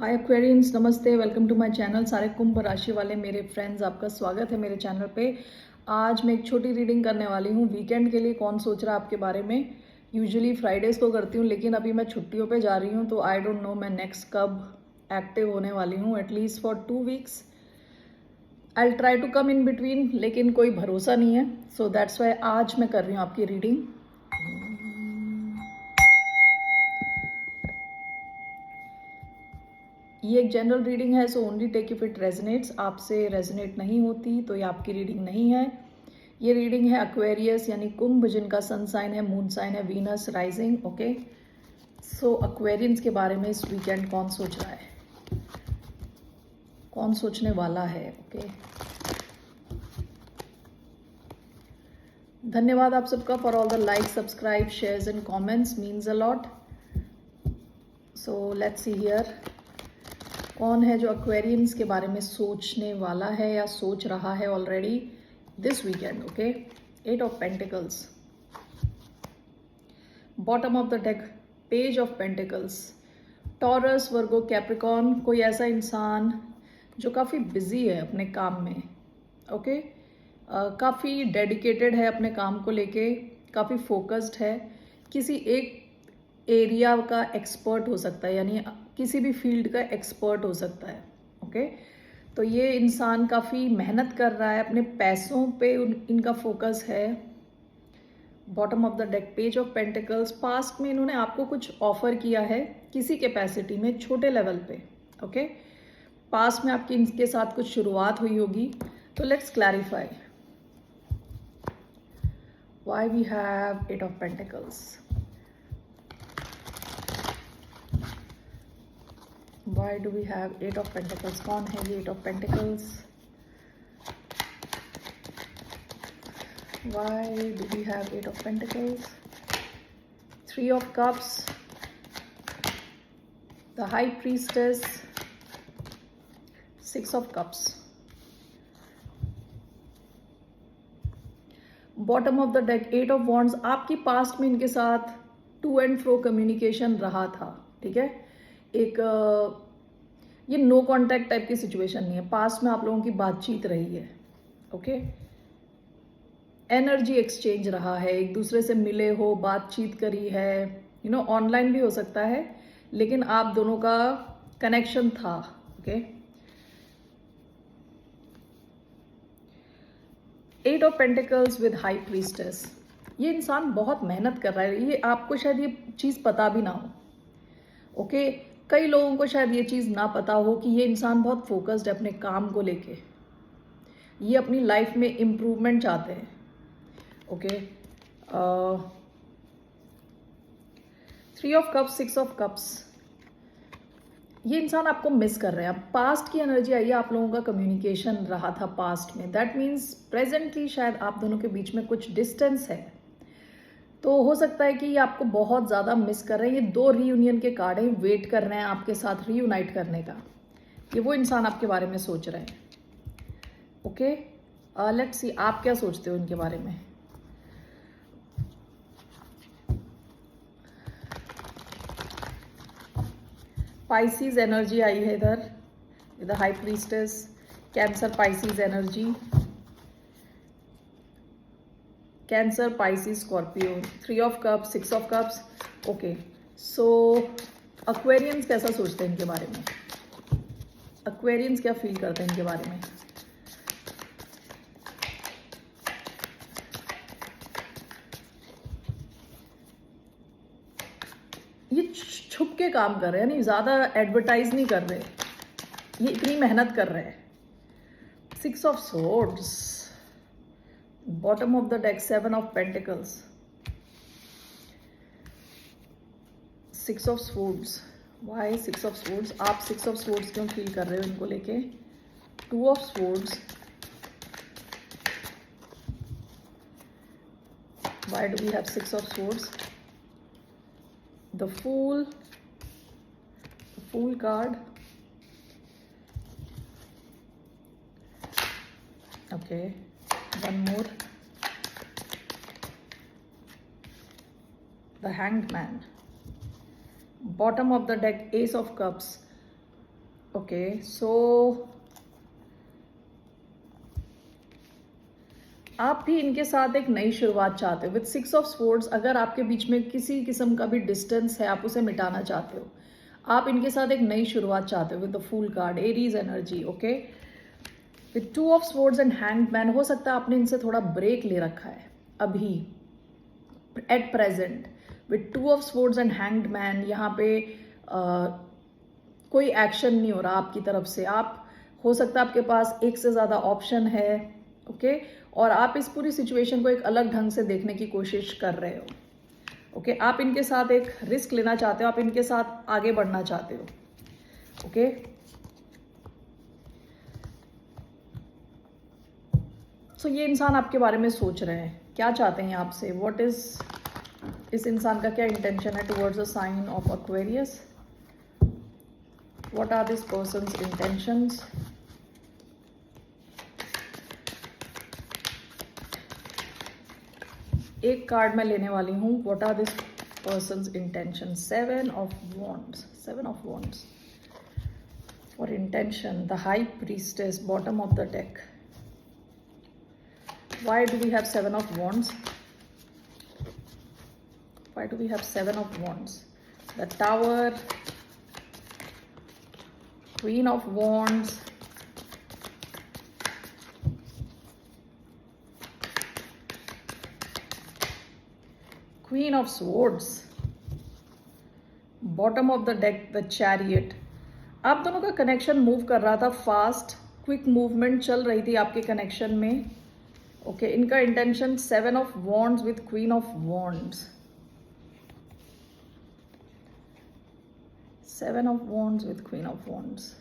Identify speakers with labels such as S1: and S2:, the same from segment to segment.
S1: हाय Aquarians, नमस्ते। Welcome to my channel. सारे कुंभ राशि वाले मेरे फ्रेंड्स, आपका स्वागत है मेरे चैनल पे। आज मैं एक छोटी रीडिंग करने वाली हूँ वीकेंड के लिए। कौन सोच रहा है आपके बारे में। यूजुअली फ्राइडेज़ को करती हूँ, लेकिन अभी मैं छुट्टियों पे जा रही हूँ, तो आई डोंट नो मैं नेक्स्ट कब एक्टिव होने वाली हूँ। At least for 2 weeks I try to come in between, लेकिन कोई भरोसा नहीं है। सो दैट्स वाई आज मैं कर रही हूँ आपकी रीडिंग। ये एक जनरल रीडिंग है, so only take if it resonates. आपसे रेजनेट नहीं होती तो ये आपकी रीडिंग नहीं है। ये रीडिंग है एक्वेरियस यानी कुंभ, जिनका सन साइन है, मून साइन है वीनस राइजिंग। ओके, सो एक्वेरियंस के बारे में इस वीकेंड कौन सोच रहा है, कौन सोचने वाला है। ओके, धन्यवाद आप सबका for all the like, subscribe, shares and comments, means a lot. So let's see here, कौन है जो एक्वेरियंस के बारे में सोचने वाला है या सोच रहा है already this weekend. Okay, 8 of pentacles, bottom of the deck, page of pentacles, taurus, Virgo, Capricorn. कोई ऐसा इंसान जो काफ़ी बिजी है अपने काम में। ओके, काफ़ी डेडिकेटेड है अपने काम को लेके, काफ़ी फोकस्ड है, किसी एक एरिया का एक्सपर्ट हो सकता है, यानी किसी भी फील्ड का एक्सपर्ट हो सकता है। ओके, तो ये इंसान काफ़ी मेहनत कर रहा है, अपने पैसों पे इनका फोकस है। Bottom of the deck, page of pentacles, past में इन्होंने आपको कुछ ऑफर किया है किसी कैपेसिटी में, छोटे लेवल पे। ओके, पास्ट में आपकी इनके साथ कुछ शुरुआत हुई होगी। तो let's clarify why we have 8 of pentacles. Why do we have 8 of Pentacles? कौन है ये 8 of Pentacles? Why do we have 8 of Pentacles? 3 of Cups, the High Priestess, 6 of Cups. Bottom of the deck, 8 of Wands. आपकी past में इनके साथ to and fro communication रहा था। ठीक है, एक ये नो कॉन्टैक्ट टाइप की सिचुएशन नहीं है, पास्ट में आप लोगों की बातचीत रही है। ओके, एनर्जी एक्सचेंज रहा है, एक दूसरे से मिले हो, बातचीत करी है, ऑनलाइन भी हो सकता है, लेकिन आप दोनों का कनेक्शन था। Okay, 8 of pentacles with high priestess. ये इंसान बहुत मेहनत कर रहा है, ये आपको शायद ये चीज़ पता भी ना हो। ओके, कई लोगों को शायद ये चीज़ ना पता हो कि ये इंसान बहुत फोकस्ड है अपने काम को लेके, ये अपनी लाइफ में इम्प्रूवमेंट चाहते हैं। Okay, 3 of cups, 6 of cups, ये इंसान आपको मिस कर रहे हैं। पास्ट की एनर्जी आई है, आप लोगों का कम्युनिकेशन रहा था पास्ट में। दैट मीन्स प्रेजेंटली शायद आप दोनों के बीच में कुछ डिस्टेंस है, तो हो सकता है कि ये आपको बहुत ज़्यादा मिस कर रहे हैं। ये 2 रीयूनियन के कार्ड हैं, वेट कर रहे हैं आपके साथ रीयूनाइट करने का। ये वो इंसान आपके बारे में सोच रहे हैं। ओके, लेट्स सी आप क्या सोचते हो इनके बारे में। पाइसीज एनर्जी आई है इधर with high priestess, cancer Pisces energy, cancer Pisces Scorpio, 3 of cups, 6 of cups. Okay, so Aquarians कैसा सोचते हैं इनके बारे में, एक्वेरियंस क्या फील करते हैं इनके बारे में। ये छुप के काम कर रहे हैं, नहीं ज़्यादा एडवर्टाइज नहीं कर रहे, ये इतनी मेहनत कर रहे हैं। 6 of swords, bottom of the deck, 7 of pentacles, 6 of swords. Why 6 of swords? आप 6 ऑफ स्वॉर्ड्स क्यों फील कर रहे हो इनको लेके। 2 of swords, why do we have 6 of swords? The Fool, the Fool card. Okay, one more. The Hanged Man. Bottom of the deck, Ace of Cups. Okay, so आप भी इनके साथ एक नई शुरुआत चाहते हो विद 6 ऑफ स्वॉर्ड्स। अगर आपके बीच में किसी किस्म का भी डिस्टेंस है, आप उसे मिटाना चाहते हो, आप इनके साथ एक नई शुरुआत चाहते हो with the fool card, Aries energy. Okay, with 2 of swords and hanged man, हो सकता है आपने इनसे थोड़ा ब्रेक ले रखा है अभी at present. With 2 of swords and hanged man, यहाँ पे कोई एक्शन नहीं हो रहा आपकी तरफ से। आप, हो सकता है आपके पास एक से ज़्यादा ऑप्शन है। ओके, और आप इस पूरी सिचुएशन को एक अलग ढंग से देखने की कोशिश कर रहे हो। ओके, आप इनके साथ एक रिस्क लेना चाहते हो, आप इनके साथ आगे बढ़ना चाहते हो। ओके, सो ये इंसान आपके बारे में सोच रहे हैं, क्या चाहते हैं आपसे, व्हाट इज, इस इंसान का क्या इंटेंशन है towards a sign of Aquarius, what are this persons intentions. एक कार्ड मैं लेने वाली हूँ, what are this persons intention. 7 of wands, 7 of wands for intention, the high priestess, bottom of the deck. Why do we have 7 of wands? Why do we have 7 of wands? The tower, queen of wands, queen of swords, bottom of the deck, the chariot। आप दोनों का connection move कर रहा था, fast quick movement चल रही थी आपके कनेक्शन में। ओके, इनका intention 7 of wands with queen of wands, 7 of wands with queen of wands.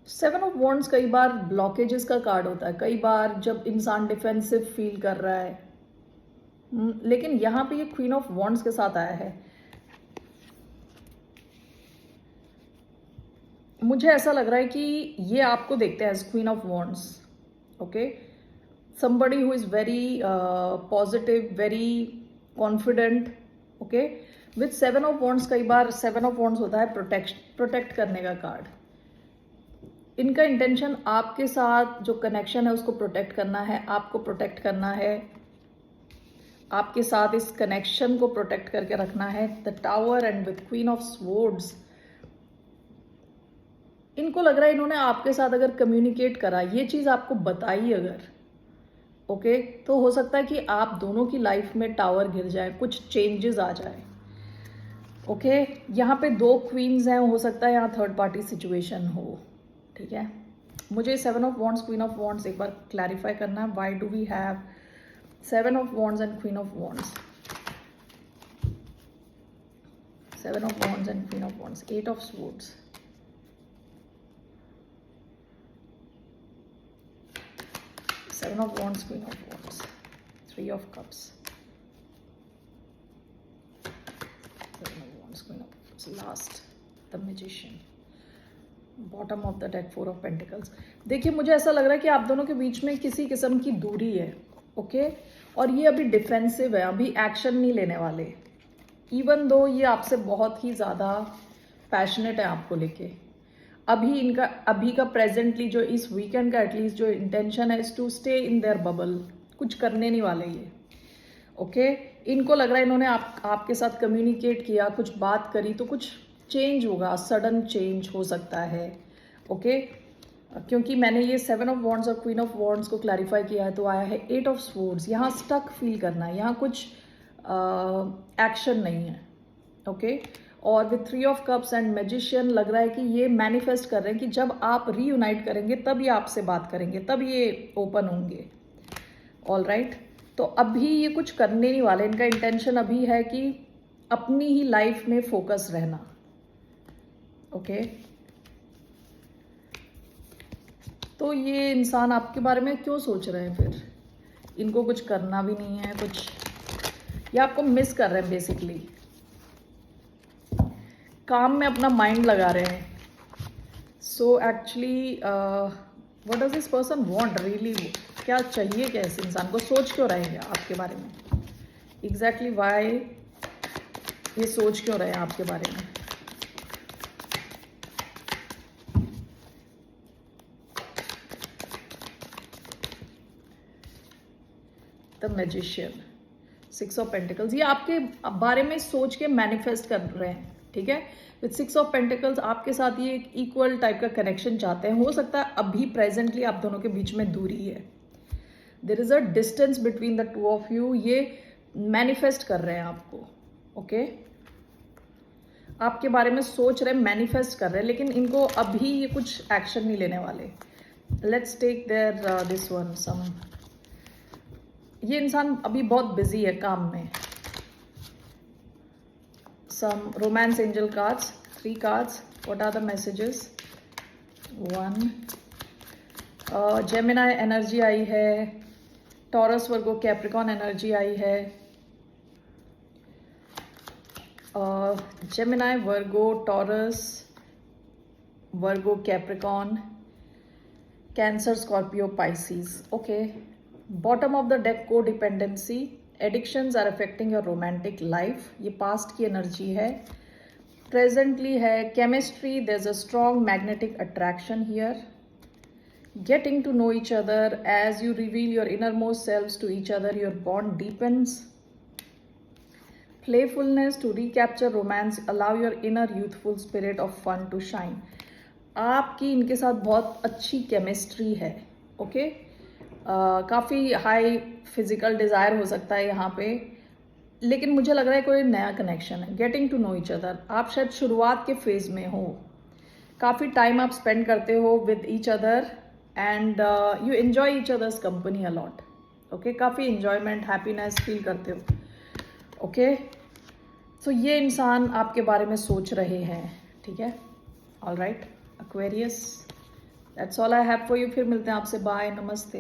S1: 7 of wands कई बार ब्लॉकेजेस का कार्ड होता है, कई बार जब इंसान डिफेंसिव फील कर रहा है। लेकिन यहां पे ये क्वीन ऑफ वॉन्ड्स के साथ आया है। मुझे ऐसा लग रहा है कि ये आपको देखते हैं as queen of wands. Okay, somebody who is very positive, very confident। Okay, with 7 of wands, कई बार 7 ऑफ वॉन्ड्स होता है प्रोटेक्ट करने का कार्ड। इनका इंटेंशन आपके साथ जो कनेक्शन है उसको प्रोटेक्ट करना है, आपको प्रोटेक्ट करना है, आपके साथ इस कनेक्शन को प्रोटेक्ट करके रखना है। The tower and with queen of swords, इनको लग रहा है इन्होंने आपके साथ अगर कम्युनिकेट करा, ये चीज आपको बताई अगर, ओके, तो हो सकता है कि आप दोनों की लाइफ में टावर गिर जाए, कुछ चेंजेस आ जाए। ओके, यहाँ पे 2 क्वींस हैं, हो सकता है यहाँ थर्ड पार्टी सिचुएशन हो। ठीक है, मुझे 7 of wands queen of wands एक बार क्लैरिफाई करना है। Why do we have 7 of wands and queen of wands, 7 of wands and queen of wands, 8 of swords, 7 of wands, queen of wands, 3 of cups, 7 of wands, queen of cups, last the magician, bottom of the deck 4 of pentacles। देखिए, मुझे ऐसा लग रहा है कि आप दोनों के बीच में किसी किस्म की दूरी है। ओके, और ये अभी डिफेंसिव है, अभी एक्शन नहीं लेने वाले, इवन दो ये आपसे बहुत ही ज़्यादा पैशनेट है आपको लेके। अभी का प्रेजेंटली जो इस वीकेंड का एटलीस्ट जो इंटेंशन है, is to stay in their bubble, कुछ करने नहीं वाले ये। ओके, इनको लग रहा है इन्होंने आपके साथ कम्युनिकेट किया, कुछ बात करी, तो कुछ चेंज होगा, सडन चेंज हो सकता है। ओके, क्योंकि मैंने ये 7 ऑफ वॉन्ड्स और क्वीन ऑफ वॉन्ड्स को क्लैरिफाई किया है, तो आया है 8 ऑफ स्वॉर्ड्स। यहाँ स्टक फील करना है, यहाँ कुछ एक्शन नहीं है। ओके, और with 3 of cups and magician, लग रहा है कि ये मैनिफेस्ट कर रहे हैं कि जब आप रीयूनाइट करेंगे तब ये आपसे बात करेंगे, तब ये ओपन होंगे। ऑल राइट, तो अभी ये कुछ करने नहीं वाले, इनका इंटेंशन अभी है कि अपनी ही लाइफ में फोकस रहना। ओके, तो ये इंसान आपके बारे में क्यों सोच रहे हैं फिर? इनको कुछ करना भी नहीं है, कुछ ये आपको मिस कर रहे हैं बेसिकली, काम में अपना माइंड लगा रहे हैं। So actually what does this person want really, क्या चाहिए क्या इस इंसान को, सोच क्यों रहे हैं आपके बारे में, एग्जैक्टली वाई ये सोच क्यों रहे हैं आपके बारे में? द मैजिशियन, 6 ऑफ पेंटिकल्स, ये आपके बारे में सोच के मैनिफेस्ट कर रहे हैं, ठीक है। विद 6 ऑफ पेंटिकल्स आपके साथ ये एक इक्वल टाइप का कनेक्शन चाहते हैं। हो सकता है अभी प्रेजेंटली आप दोनों के बीच में दूरी है, there is a distance between the two of you, ये मैनिफेस्ट कर रहे हैं आपको, ओके। आपके बारे में सोच रहे, मैनिफेस्ट कर रहे हैं, लेकिन इनको अभी ये कुछ एक्शन नहीं लेने वाले। Let's take there this one some, ये इंसान अभी बहुत बिजी है काम में। Some romance angel cards, 3 cards, what are the messages. 1 Gemini energy आई है, टॉरस वर्गो कैप्रिकॉन एनर्जी आई है, Gemini Virgo Taurus Virgo Capricorn Cancer Scorpio Pisces, okay. Bottom of the deck को dependency, addictions are affecting your romantic life, ये past की energy है। Presently है chemistry, there is a strong magnetic attraction here. Getting to know each other, as you reveal your innermost selves to each other, your bond deepens. Playfulness to recapture romance, allow your inner youthful spirit of fun to shine. आपकी इनके साथ बहुत अच्छी chemistry है, okay. काफ़ी high physical desire हो सकता है यहाँ पे, लेकिन मुझे लग रहा है कोई नया कनेक्शन है। Getting to know each other, आप शायद शुरुआत के फेज में हो, काफ़ी टाइम आप स्पेंड करते हो with each other and you enjoy each other's company a lot, okay. काफ़ी इन्जॉयमेंट, हैप्पीनेस फील करते हो, ओके। सो ये इंसान आपके बारे में सोच रहे हैं, ठीक है। All right Aquarius, that's all I have for you. फिर मिलते हैं आपसे, बाय, नमस्ते।